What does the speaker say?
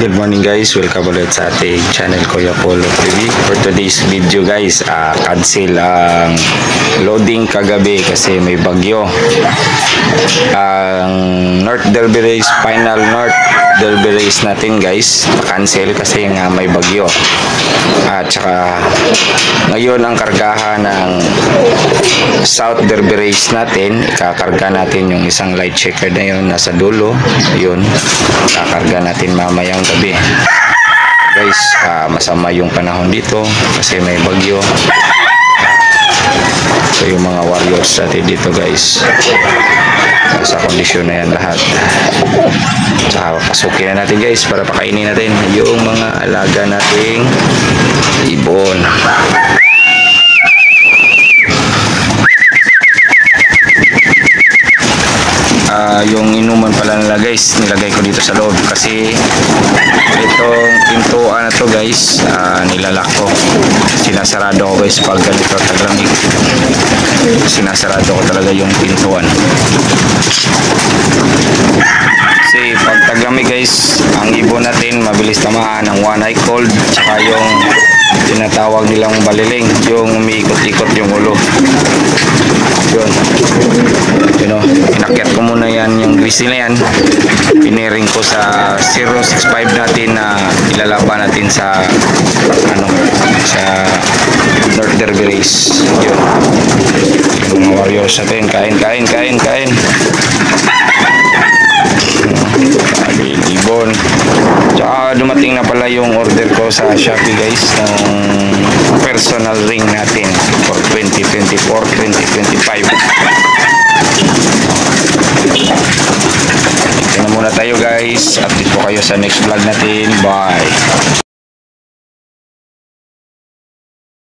Good morning guys, welcome ulit sa ating channel Kuya Polo TV. For today's video guys, cancel ang loading kagabi kasi may bagyo. Ang North Derby Race, final North Derby Race natin guys, cancel kasi nga may bagyo. At saka ngayon ang kargahan ng South Derby Race natin, ikakarga natin yung isang light checker na yun, nasa dulo yun, kakarga natin mamayang gabi guys. Masama yung panahon dito kasi may bagyo. So yung mga warriors natin dito guys, sa kondisyon na yan lahat. Saka pasukin na natin guys para pakainin natin yung mga alaga nating ibon. Yung inuman pala nila guys, nilagay ko dito sa loob kasi itong pintuan na to guys, nilalak ko, sinasarado ko guys pag ganito taglamig, sinasarado ko talaga yung pintuan kasi pag taglamig guys, ang ibon natin mabilis tamaan ng one eye cold, saka yung tinatawag nilang baliling, yung umiikot-ikot yung ulo yun. Inakyat ko muna yan, yung grizzly na yan, piniring ko sa 065 natin na ilalaban natin sa sa North Derby Race. Yun, yung mga warriors natin, kain ibon. Tsaka dumating na pala yung order ko sa Shopee guys, ng personal ring natin for 2024-2025. Tingnan muna tayo guys, update po kayo sa next vlog natin. Bye.